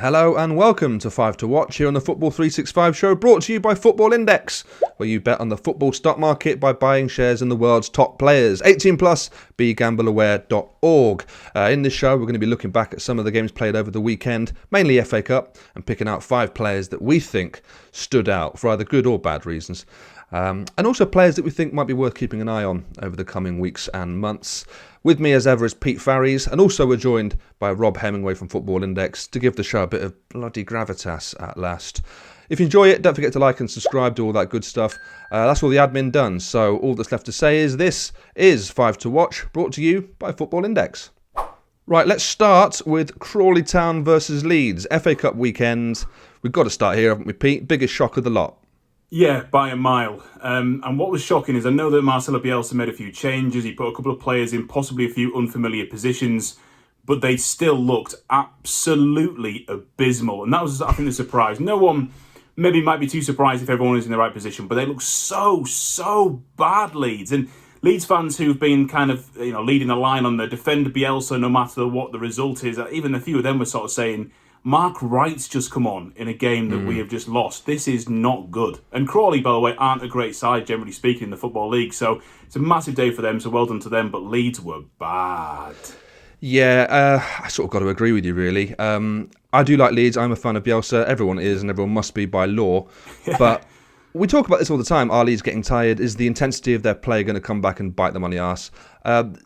Hello and welcome to 5 to Watch here on the Football 365 show, brought to you by Football Index, where you bet on the football stock market by buying shares in the world's top players. 18 plus, begambleaware.org. In this show, we're going to be looking back at some of the games played over the weekend, mainly FA Cup, and picking out 5 players that we think stood out for either good or bad reasons. And also players that we think might be worth keeping an eye on over the coming weeks and months. With me as ever is Pete Farries, and also we're joined by Rob Hemmingway from Football Index to give the show a bit of bloody gravitas at last. If you enjoy it, don't forget to like and subscribe, do all that good stuff. That's all the admin done, so all that's left to say is this is 5 to Watch, brought to you by Football Index. Right, let's start with Crawley Town versus Leeds, FA Cup weekend. We've got to start here, haven't we, Pete? Biggest shock of the lot. Yeah, by a mile. And what was shocking is I know that Marcelo Bielsa made a few changes. He put a couple of players in possibly a few unfamiliar positions, but they still looked absolutely abysmal. And that was, I think, the surprise. No one maybe might be too surprised if everyone is in the right position, but they look so bad, Leeds. And Leeds fans who've been kind of leading the line on the defend Bielsa no matter what the result is, even a few of them were sort of saying, Mark Wright's just come on in a game that we have just lost. This is not good. And Crawley, by the way, aren't a great side, generally speaking, in the Football League. So it's a massive day for them, so well done to them. But Leeds were bad. Yeah, I sort of got to agree with you, really. I do like Leeds. I'm a fan of Bielsa. Everyone is, and everyone must be by law. Yeah. But we talk about this all the time. Are Leeds getting tired? Is the intensity of their play going to come back and bite them on the arse?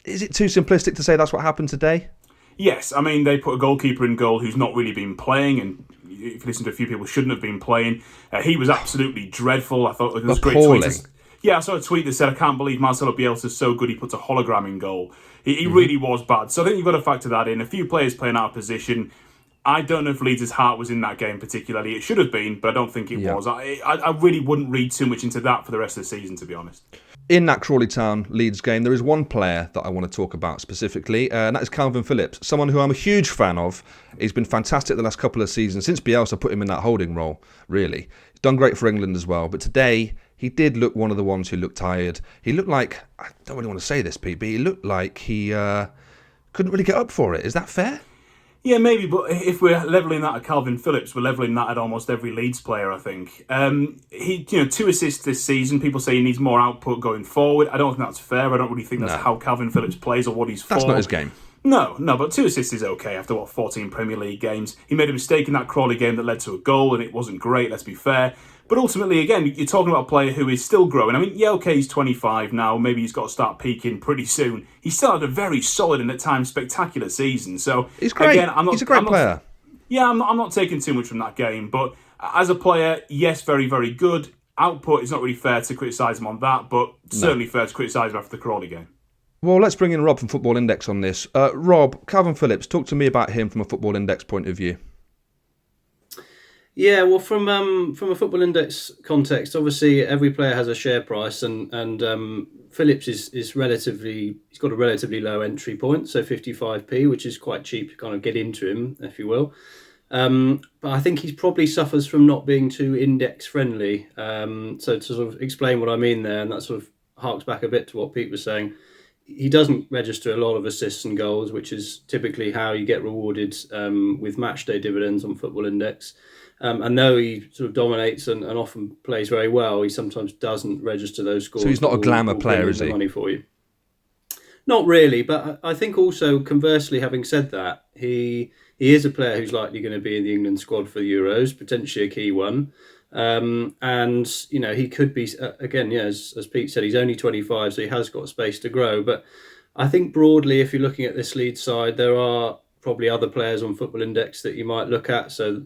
Is it too simplistic to say that's what happened today? Yes, I mean, they put a goalkeeper in goal who's not really been playing, and if you listen to a few people, shouldn't have been playing. He was absolutely dreadful. I thought it was a great tweet. Yeah, I saw a tweet that said, I can't believe Marcelo Bielsa's so good he puts a hologram in goal. He really was bad. So I think you've got to factor that in. A few players playing out of position. I don't know if Leeds' heart was in that game particularly. It should have been, but I don't think it was. I really wouldn't read too much into that for the rest of the season, to be honest. In that Crawley Town Leeds game, there is one player that I want to talk about specifically, and that is Kalvin Phillips, someone who I'm a huge fan of. He's been fantastic the last couple of seasons, since Bielsa put him in that holding role, really. He's done great for England as well, but today he did look one of the ones who looked tired. He looked like, I don't really want to say this, Pete, but he looked like he couldn't really get up for it. Is that fair? Yeah, maybe, but if we're levelling that at Kalvin Phillips, we're levelling that at almost every Leeds player, I think. He, 2 assists this season. People say he needs more output going forward. I don't think that's fair. I don't really think that's how Kalvin Phillips plays or what he's for. That's not his game. No, but 2 assists is okay after, 14 Premier League games. He made a mistake in that Crawley game that led to a goal, and it wasn't great, let's be fair. But ultimately, again, you're talking about a player who is still growing. I mean, yeah, okay, he's 25 now. Maybe he's got to start peaking pretty soon. He still had a very solid and at times spectacular season. So he's great. Again, he's a great player. Yeah, I'm not taking too much from that game. But as a player, yes, very, very good. Output, it's not really fair to criticise him on that, but certainly fair to criticise him after the Crawley game. Well, let's bring in Rob from Football Index on this. Rob, Kalvin Phillips, talk to me about him from a Football Index point of view. Yeah, well, from a Football Index context, obviously every player has a share price, and Phillips is relatively, he's got a relatively low entry point, so 55p, which is quite cheap to kind of get into him, if you will. But I think he probably suffers from not being too index friendly. So to sort of explain what I mean there, and that sort of harks back a bit to what Pete was saying. He doesn't register a lot of assists and goals, which is typically how you get rewarded with matchday dividends on Football Index. And though he sort of dominates and often plays very well, he sometimes doesn't register those scores. So he's not a glamour player, is he? Money for you. Not really, but I think also, conversely, having said that, he is a player who's likely going to be in the England squad for the Euros, potentially a key one. And, he could be, again, as Pete said, he's only 25, so he has got space to grow. But I think broadly, if you're looking at this Leeds side, there are probably other players on Football Index that you might look at. So,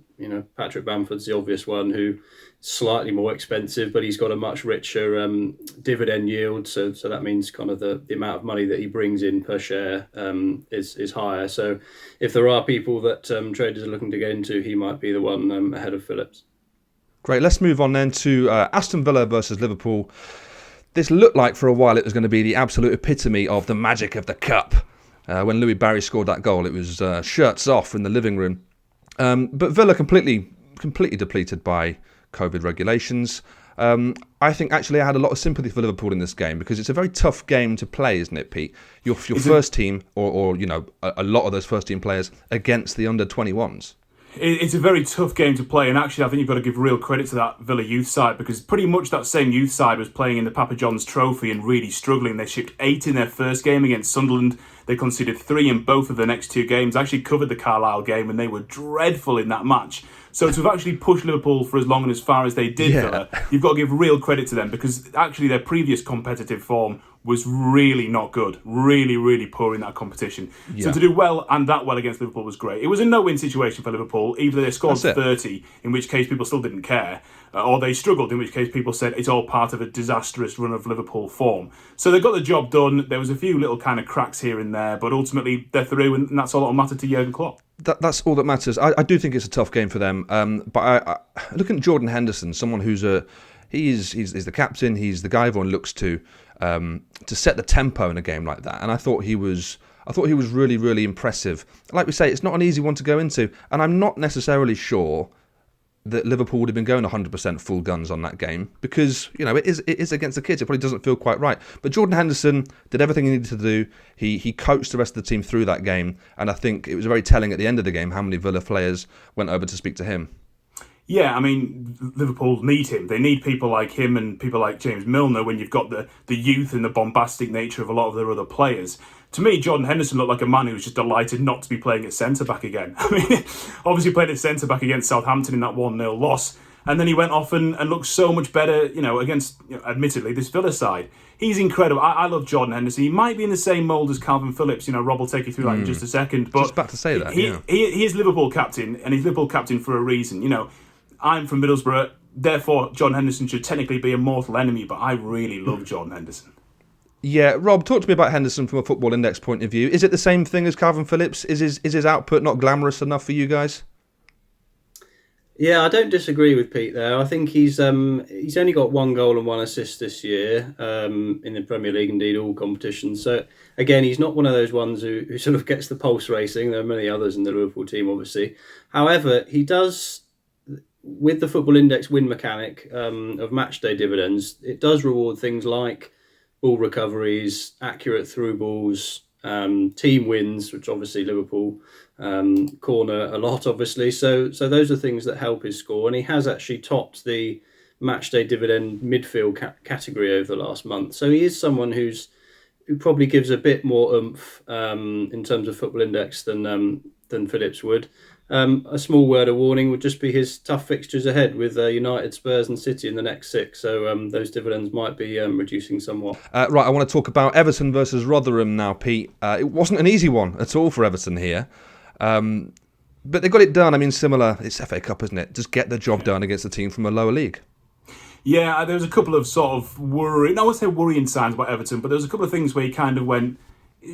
Patrick Bamford's the obvious one, who slightly more expensive, but he's got a much richer dividend yield. So that means kind of the amount of money that he brings in per share is higher. So if there are people that traders are looking to get into, he might be the one ahead of Phillips. Great. Let's move on then to Aston Villa versus Liverpool. This looked like for a while it was going to be the absolute epitome of the magic of the cup. When Louis Barry scored that goal, it was shirts off in the living room. But Villa completely depleted by COVID regulations. I think actually I had a lot of sympathy for Liverpool in this game because it's a very tough game to play, isn't it, Pete? Your first team, or a lot of those first team players against the under-21s. It's a very tough game to play, and actually I think you've got to give real credit to that Villa youth side, because pretty much that same youth side was playing in the Papa John's Trophy and really struggling. They shipped 8 in their first game against Sunderland. They conceded 3 in both of the next 2 games. I actually covered the Carlisle game and they were dreadful in that match. So to have actually pushed Liverpool for as long and as far as they did, Villa, you've got to give real credit to them, because actually their previous competitive form was really not good. Really, really poor in that competition. Yeah. So to do well and that well against Liverpool was great. It was a no-win situation for Liverpool. Either they scored 30, in which case people still didn't care, or they struggled, in which case people said it's all part of a disastrous run of Liverpool form. So they got the job done. There was a few little kind of cracks here and there, but ultimately they're through, and that's all that mattered to Jurgen Klopp. That's all that matters. I do think it's a tough game for them. But I looking at Jordan Henderson, someone who's he's the captain. He's the guy everyone looks to set the tempo in a game like that. And I thought he was really, really impressive. Like we say, it's not an easy one to go into, and I'm not necessarily sure that Liverpool would have been going 100% full guns on that game, because it is against the kids. It probably doesn't feel quite right. But Jordan Henderson did everything he needed to do. He coached the rest of the team through that game, and I think it was very telling at the end of the game how many Villa players went over to speak to him. Yeah, I mean, Liverpool need him. They need people like him and people like James Milner when you've got the youth and the bombastic nature of a lot of their other players. To me, Jordan Henderson looked like a man who was just delighted not to be playing at centre-back again. I mean, obviously played at centre-back against Southampton in that 1-0 loss, and then he went off and looked so much better, against, admittedly, this Villa side. He's incredible. I love Jordan Henderson. He might be in the same mould as Kalvin Phillips. Rob will take you through that in just a second. But just about to say that, he is Liverpool captain, and he's Liverpool captain for a reason. I'm from Middlesbrough, therefore Jordan Henderson should technically be a mortal enemy, but I really love Jordan Henderson. Yeah, Rob, talk to me about Henderson from a Football Index point of view. Is it the same thing as Kalvin Phillips? Is his output not glamorous enough for you guys? Yeah, I don't disagree with Pete there. I think he's only got 1 goal and 1 assist this year in the Premier League, indeed all competitions. So again, he's not one of those ones who sort of gets the pulse racing. There are many others in the Liverpool team, obviously. However, he does, with the Football Index win mechanic of matchday dividends, it does reward things like ball recoveries, accurate through balls, team wins, which obviously Liverpool corner a lot, obviously. So those are things that help his score, and he has actually topped the matchday dividend midfield category over the last month. So he is someone who probably gives a bit more oomph in terms of Football Index than Phillips would. A small word of warning would just be his tough fixtures ahead with United, Spurs and City in the next 6. So those dividends might be reducing somewhat. Right, I want to talk about Everton versus Rotherham now, Pete. It wasn't an easy one at all for Everton here. But they got it done. I mean, similar, it's FA Cup, isn't it? Just get the job done against a team from a lower league. Yeah, there was a couple of sort of I won't say worrying signs about Everton, but there was a couple of things where he kind of went,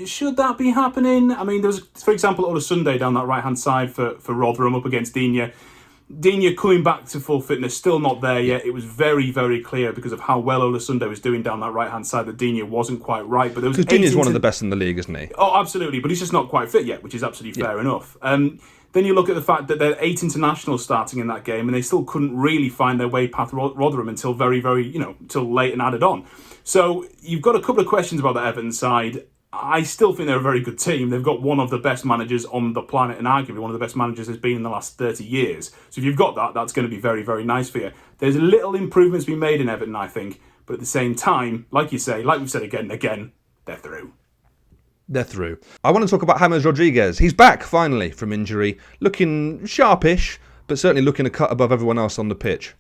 should that be happening? I mean, there was, for example, on a Sunday down that right-hand side for Rotherham up against Digne. Digne coming back to full fitness, still not there yet. It was very, very clear because of how well Ola Sunday was doing down that right-hand side that Digne wasn't quite right. But there was because Digne's one of the best in the league, isn't he? Oh, absolutely. But he's just not quite fit yet, which is absolutely fair enough. Then you look at the fact that there are 8 internationals starting in that game, and they still couldn't really find their way past Rotherham until very, very, until late and added on. So you've got a couple of questions about the Everton side. I still think they're a very good team. They've got one of the best managers on the planet, and arguably one of the best managers has been in the last 30 years. So if you've got that, that's going to be very, very nice for you. There's little improvements being made in Everton, I think. But at the same time, like you say, like we've said again and again, they're through. They're through. I want to talk about James Rodriguez. He's back, finally, from injury. Looking sharpish, but certainly looking a cut above everyone else on the pitch.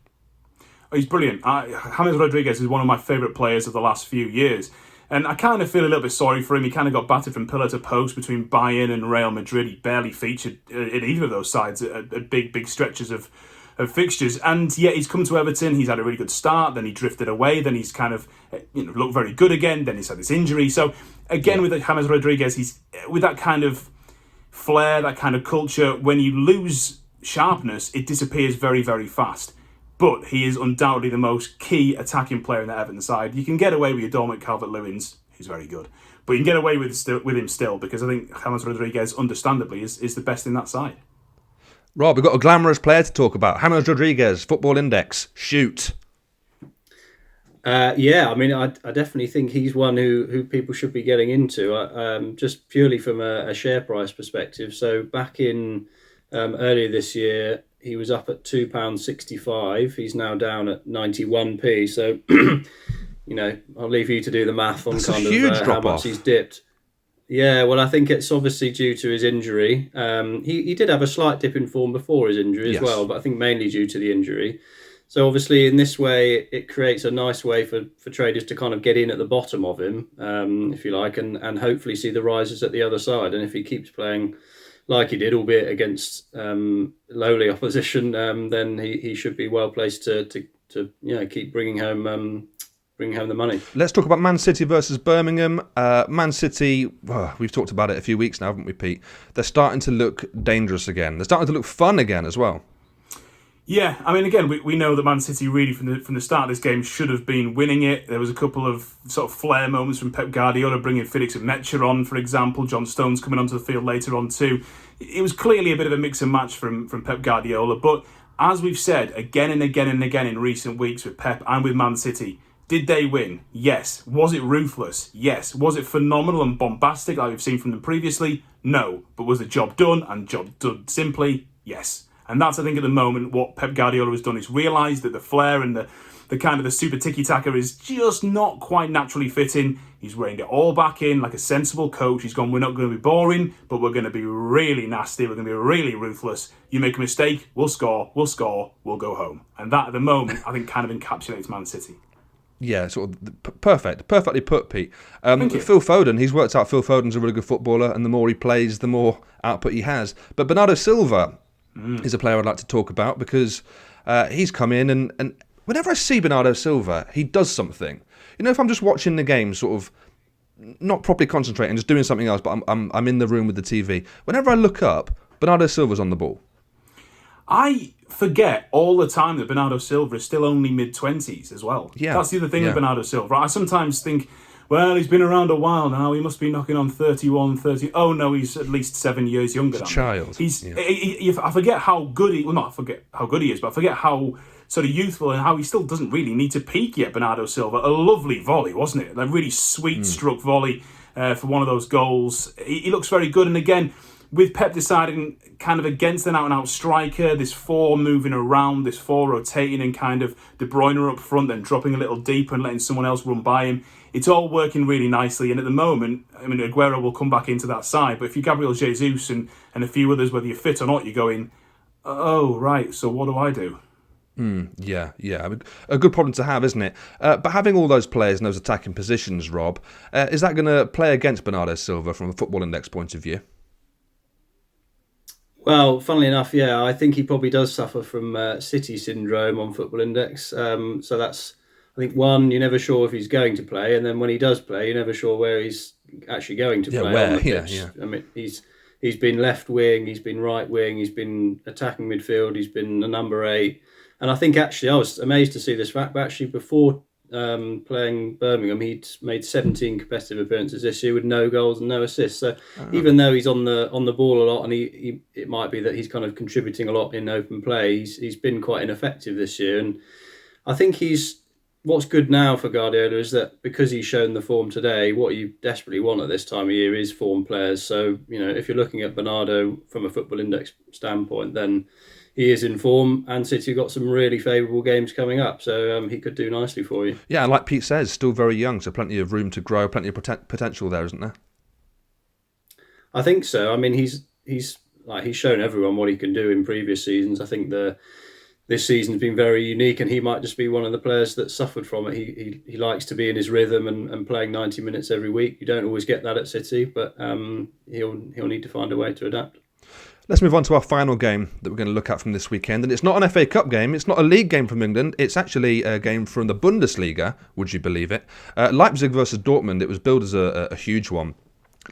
Oh, he's brilliant. James Rodriguez is one of my favourite players of the last few years. And I kind of feel a little bit sorry for him. He kind of got battered from pillar to post between Bayern and Real Madrid. He barely featured in either of those sides at big stretches of fixtures. And yet he's come to Everton. He's had a really good start. Then he drifted away. Then he's kind of looked very good again. Then he's had this injury. So again, with James Rodriguez, he's with that kind of flair, that kind of culture. When you lose sharpness, it disappears very, very fast. But he is undoubtedly the most key attacking player in the Everton side. You can get away with your Dormant Calvert-Lewins, who's very good. But you can get away with him still, because I think James Rodriguez, understandably, is the best in that side. Rob, we've got a glamorous player to talk about. James Rodriguez, Football Index. Shoot. Yeah, I mean, I definitely think he's one who people should be getting into, just purely from a share price perspective. So back in Earlier this year, he was up at £2.65. He's now down at 91p. So, I'll leave you to do the math on That's kind a huge of how drop-off. much he's dipped. Yeah, well, I think it's obviously due to his injury. He did have a slight dip in form before his injury as Yes. well, but I think mainly due to the injury. So obviously in this way, it creates a nice way for traders to kind of get in at the bottom of him, if you like, and hopefully see the rises at the other side. And if he keeps playing like he did, albeit against lowly opposition, then he should be well placed to keep bringing home the money. Let's talk about Man City versus Birmingham. Man City, we've talked about it a few weeks now, haven't we, Pete? They're starting to look dangerous again. They're starting to look fun again as well. Yeah, I mean, again, we know that Man City really from the start of this game should have been winning it. There was a couple of sort of flair moments from Pep Guardiola bringing Felix and Mecha on, for example. John Stones coming onto the field later on too. It was clearly a bit of a mix and match from Pep Guardiola. But as we've said again and again and again in recent weeks with Pep and with Man City, did they win? Yes. Was it ruthless? Yes. Was it phenomenal and bombastic like we've seen from them previously? No. But was the job done and job done simply? Yes. And that's, I think, at the moment what Pep Guardiola has done is realised that the flair and the kind of the super tiki-taka is just not quite naturally fitting. He's reined it all back in like a sensible coach. He's gone, we're not going to be boring, but we're going to be really nasty. We're going to be really ruthless. You make a mistake, we'll score, we'll go home. And that, at the moment, I think kind of encapsulates Man City. Yeah, sort of perfectly put, Pete. Thank you. Phil Foden, he's worked out Phil Foden's a really good footballer, and the more he plays, the more output he has. But Bernardo Silva is a player I'd like to talk about because he's come in and whenever I see Bernardo Silva, he does something. If I'm just watching the game, sort of not properly concentrating, just doing something else, but I'm in the room with the TV. Whenever I look up, Bernardo Silva's on the ball. I forget all the time that Bernardo Silva is still only mid-20s as well. Yeah. That's the other thing with Bernardo Silva. I sometimes think, well, he's been around a while now. He must be knocking on 31, 30. Oh, no, he's at least 7 years younger than me. Child. I forget how good he... Well, not I forget how good he is, but I forget how sort of youthful and how he still doesn't really need to peak yet, Bernardo Silva. A lovely volley, wasn't it? A really sweet struck volley for one of those goals. He looks very good. And again, with Pep deciding kind of against an out-and-out striker, this four moving around, this four rotating and kind of De Bruyne up front, then dropping a little deeper and letting someone else run by him, it's all working really nicely. And at the moment, I mean, Aguero will come back into that side, but if you're Gabriel Jesus and a few others, whether you're fit or not, you're going, oh, right, so what do I do? Yeah. I mean, a good problem to have, isn't it? But having all those players in those attacking positions, Rob, is that going to play against Bernardo Silva from a Football Index point of view? Well, funnily enough, yeah, I think he probably does suffer from City syndrome on Football Index. So that's, I think, one, you're never sure if he's going to play, and then when he does play, you're never sure where he's actually going to play on the pitch. Yeah. I mean, he's been left wing, he's been right wing, he's been attacking midfield, he's been a number 8. And I think actually, I was amazed to see this fact, but actually before playing Birmingham, he'd made 17 competitive appearances this year with no goals and no assists. So even though he's on the ball a lot, and it might be that he's kind of contributing a lot in open play, he's been quite ineffective this year. And I think what's good now for Guardiola is that because he's shown the form today, what you desperately want at this time of year is form players. So, if you're looking at Bernardo from a Football Index standpoint, then he is in form, and City have got some really favourable games coming up, so he could do nicely for you. Yeah, and like Pete says, still very young, so plenty of room to grow, plenty of potential there, isn't there? I think so. I mean, he's shown everyone what he can do in previous seasons. I think this season's been very unique, and he might just be one of the players that suffered from it. He likes to be in his rhythm and playing 90 minutes every week. You don't always get that at City, but he'll need to find a way to adapt. Let's move on to our final game that we're going to look at from this weekend. And it's not an FA Cup game. It's not a league game from England. It's actually a game from the Bundesliga, would you believe it? Leipzig versus Dortmund. It was billed as a huge one.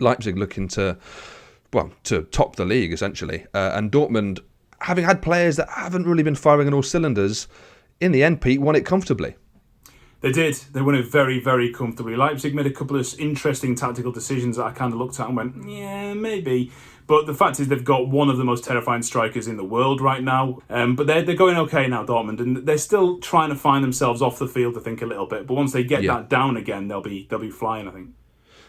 Leipzig looking to top the league, essentially. And Dortmund, having had players that haven't really been firing on all cylinders, in the end, Pete, won it comfortably. They did. They won it very, very comfortably. Leipzig made a couple of interesting tactical decisions that I kind of looked at and went, yeah, maybe. But the fact is they've got one of the most terrifying strikers in the world right now. But they're going okay now, Dortmund, and they're still trying to find themselves off the field, I think, a little bit. But once they get that down again, they'll be flying, I think.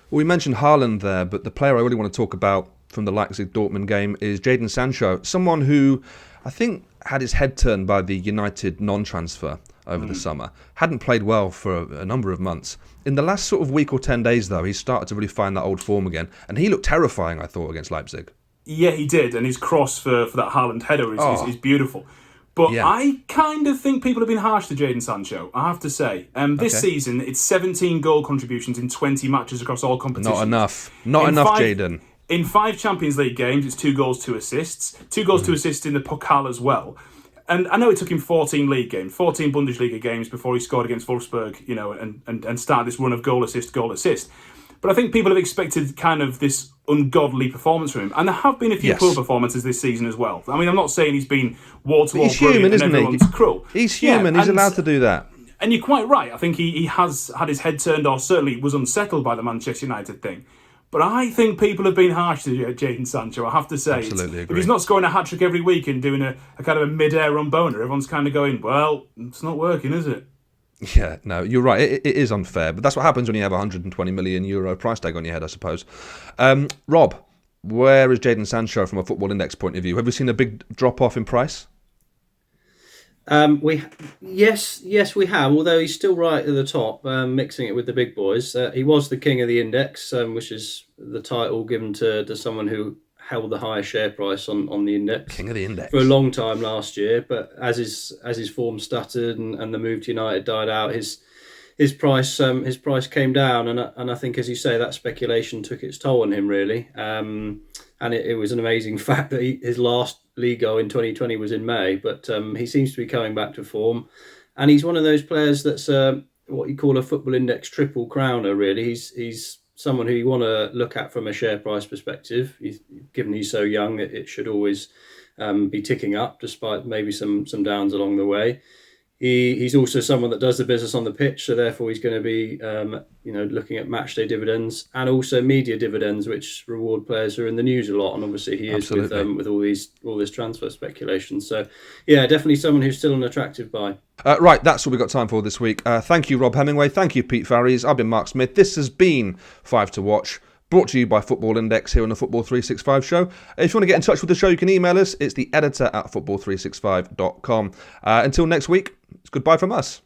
Well, we mentioned Haaland there, but the player I really want to talk about from the Leipzig Dortmund game is Jadon Sancho, someone who I think had his head turned by the United non-transfer over the summer. Hadn't played well for a number of months. In the last sort of week or 10 days, though, he started to really find that old form again. And he looked terrifying, I thought, against Leipzig. Yeah, he did. And his cross for that Haaland header is beautiful. But yeah. I kind of think people have been harsh to Jadon Sancho, I have to say. This season, it's 17 goal contributions in 20 matches across all competitions. Not enough. Not enough, Jadon. In 5 Champions League games, it's 2 goals, 2 assists. 2 goals, 2 assists in the Pokal as well. And I know it took him 14 league games, 14 Bundesliga games before he scored against Wolfsburg, and started this run of goal assist. But I think people have expected kind of this ungodly performance from him. And there have been a few poor performances this season as well. I mean, I'm not saying he's been wall-to-wall brilliant and everyone's cruel. He's human. He's allowed to do that. And you're quite right. I think he has had his head turned, or certainly was unsettled by the Manchester United thing. But I think people have been harsh to Jadon Sancho, I have to say. Absolutely agree. If he's not scoring a hat-trick every week and doing a kind of a mid-air run boner, everyone's kind of going, well, it's not working, is it? Yeah, no, you're right. It is unfair, but that's what happens when you have a €120 million price tag on your head, I suppose. Rob, where is Jadon Sancho from a Football Index point of view? Have we seen a big drop-off in price? Yes, we have. Although he's still right at the top, mixing it with the big boys. He was the king of the index, which is the title given to someone who held the highest share price on the index. King of the index for a long time last year. But as his form stuttered and the move to United died out, his price came down, and I think, as you say, that speculation took its toll on him really. And it was an amazing fact that his last league goal in 2020 was in May, but he seems to be coming back to form. And he's one of those players that's what you call a Football Index triple crowner, really. He's someone who you want to look at from a share price perspective. Given he's so young, it should always be ticking up, despite maybe some downs along the way. He's also someone that does the business on the pitch, so therefore he's going to be looking at matchday dividends and also media dividends, which reward players who are in the news a lot. And obviously he is with all this transfer speculation. So yeah, definitely someone who's still an attractive buy. Right, that's what we've got time for this week. Thank you, Rob Hemmingway. Thank you, Pete Farries. I've been Mark Smith. This has been 5 to Watch, brought to you by Football Index here on the Football 365 show. If you want to get in touch with the show, you can email us. It's the editor at football365.com. Until next week, it's goodbye from us.